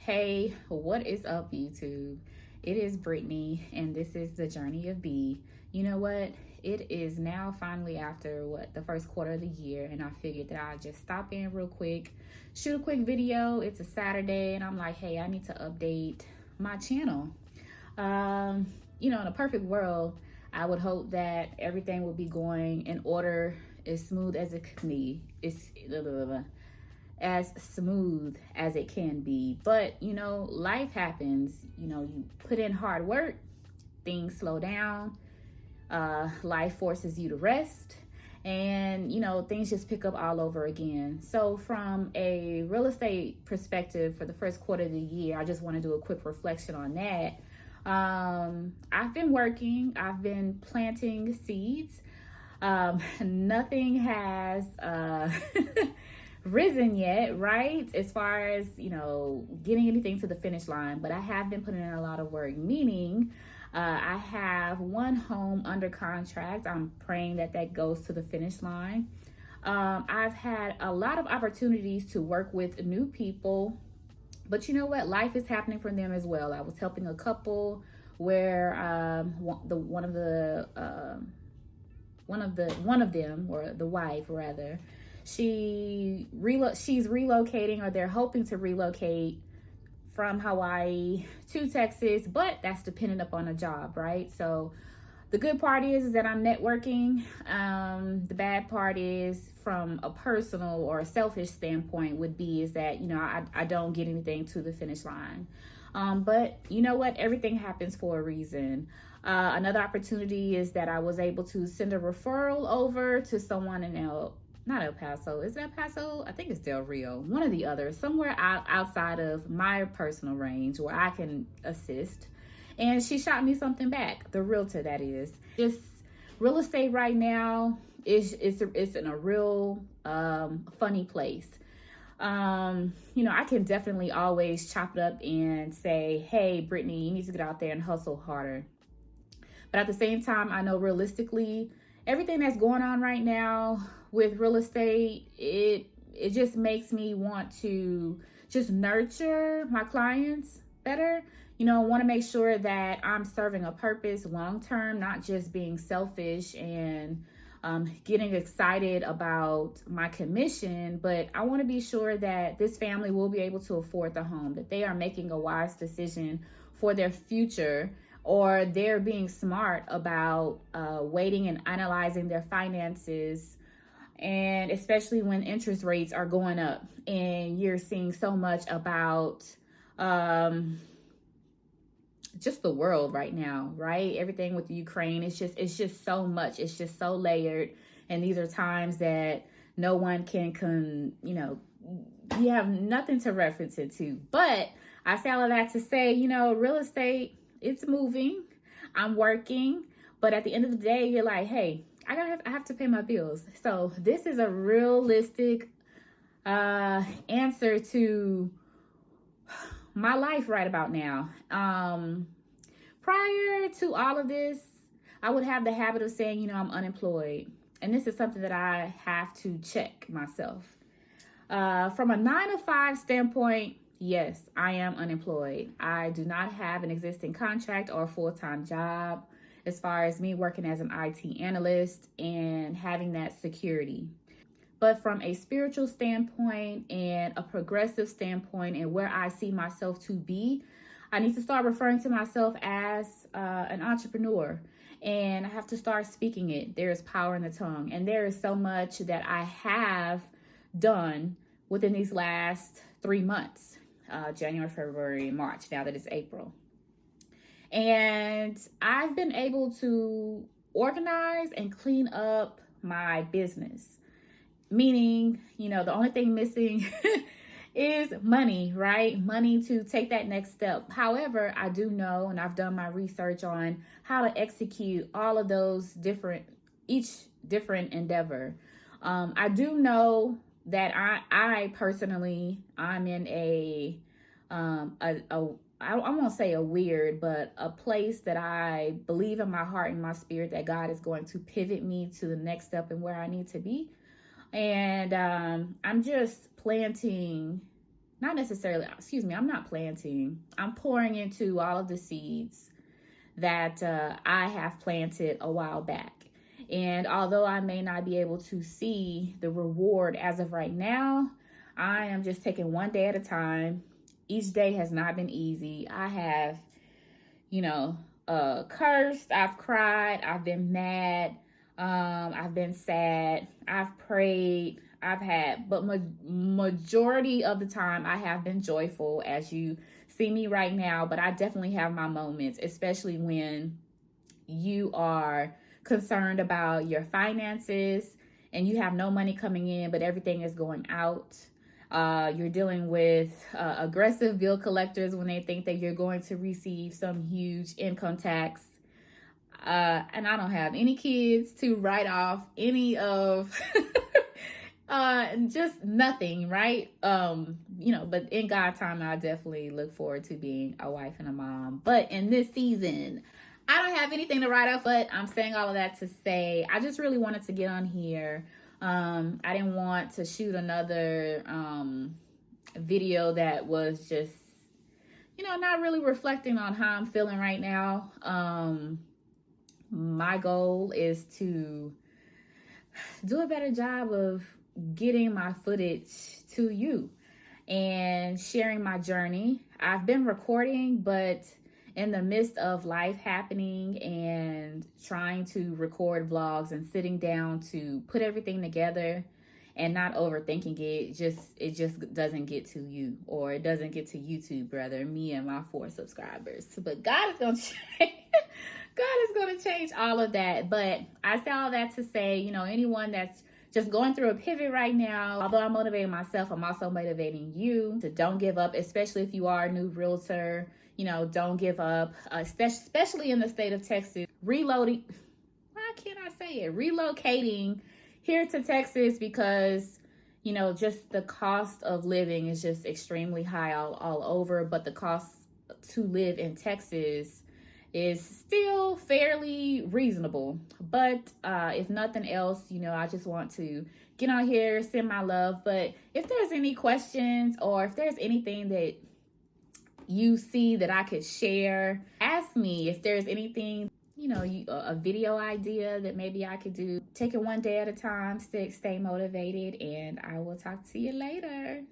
Hey, what is up, YouTube? It is Brittney, and this is the Journey of B. You know what? It is now finally after the first quarter of the year, and I figured that I'd just stop in real quick, shoot a quick video. It's a Saturday, and I'm like, hey, I need to update my channel. In a perfect world, I would hope that everything would be going in order as smooth as it could be. It's as smooth as it can be. But, life happens. You put in hard work, things slow down, life forces you to rest, and, things just pick up all over again. So from a real estate perspective for the first quarter of the year, I just want to do a quick reflection on that. I've been working, I've been planting seeds. Nothing has risen yet, right? As far as, getting anything to the finish line, but I have been putting in a lot of work, meaning I have one home under contract. I'm praying that goes to the finish line. I've had a lot of opportunities to work with new people, but you know what? Life is happening for them as well. I was helping a couple where one of them, or the wife rather, she's relocating, or they're hoping to relocate from Hawaii to Texas, but that's dependent upon a job, right? So the good part is that I'm networking. The bad part is, from a personal or a selfish standpoint, is that, I don't get anything to the finish line. But you know what? Everything happens for a reason. Another opportunity is that I was able to send a referral over to someone in not El Paso. Is it El Paso? I think it's Del Rio. One or the other. Somewhere outside of my personal range where I can assist. And she shot me something back. The realtor, that is. Just real estate right now it's in a real funny place. I can definitely always chop it up and say, hey, Brittney, you need to get out there and hustle harder. But at the same time, I know realistically, everything that's going on right now with real estate, it just makes me want to just nurture my clients better. Want to make sure that I'm serving a purpose long term, not just being selfish and getting excited about my commission, but I want to be sure that this family will be able to afford the home, that they are making a wise decision for their future, or they're being smart about waiting and analyzing their finances. And especially when interest rates are going up and you're seeing so much about just the world right now, right? Everything with Ukraine, it's just so much. It's just so layered. And these are times that no one can you have nothing to reference it to. But I say all of that to say, real estate, it's moving. I'm working. But at the end of the day, you're like, hey, I have to pay my bills. So this is a realistic answer to my life right about now. Prior to all of this, I would have the habit of saying, I'm unemployed. And this is something that I have to check myself. From a 9-to-5 standpoint, yes, I am unemployed. I do not have an existing contract or a full-time job as far as me working as an IT analyst and having that security. But from a spiritual standpoint and a progressive standpoint, and where I see myself to be, I need to start referring to myself as an entrepreneur. And I have to start speaking it. There is power in the tongue. And there is so much that I have done within these last 3 months, January, February, March, now that it's April. And I've been able to organize and clean up my business. Meaning, the only thing missing is money, right? Money to take that next step. However, I do know, and I've done my research on how to execute all of those each different endeavor. I do know that I personally, I'm in I won't say a weird, but a place that I believe in my heart and my spirit that God is going to pivot me to the next step and where I need to be. And I'm just planting not necessarily, excuse me, I'm not planting. I'm pouring into all of the seeds that I have planted a while back. And although I may not be able to see the reward as of right now, I am just taking one day at a time. Each day has not been easy. I have, cursed, I've cried, I've been mad, I've been sad, I've prayed, but majority of the time I have been joyful, as you see me right now. But I definitely have my moments, especially when you are concerned about your finances and you have no money coming in, but everything is going out. You're dealing with aggressive bill collectors when they think that you're going to receive some huge income tax. And I don't have any kids to write off any of, just nothing, right? But in God's time, I definitely look forward to being a wife and a mom. But in this season, I don't have anything to write off, but I'm saying all of that to say, I just really wanted to get on here. I didn't want to shoot another video that was just, not really reflecting on how I'm feeling right now. My goal is to do a better job of getting my footage to you and sharing my journey. I've been recording, but in the midst of life happening and trying to record vlogs and sitting down to put everything together and not overthinking it just doesn't get to you, or it doesn't get to YouTube, brother, me and my 4 subscribers. But God is going to change. God is going to change all of that. But I say all that to say, anyone that's just going through a pivot right now, although I'm motivating myself, I'm also motivating you to don't give up, especially if you are a new realtor. Don't give up, especially in the state of Texas. Relocating here to Texas because, just the cost of living is just extremely high all over. But the cost to live in Texas is still fairly reasonable. But if nothing else, I just want to get on here, send my love. But if there's any questions or if there's anything that you see that I could share, ask me. If there's anything, a video idea that maybe I could do. Take it one day at a time, stay motivated, and I will talk to you later.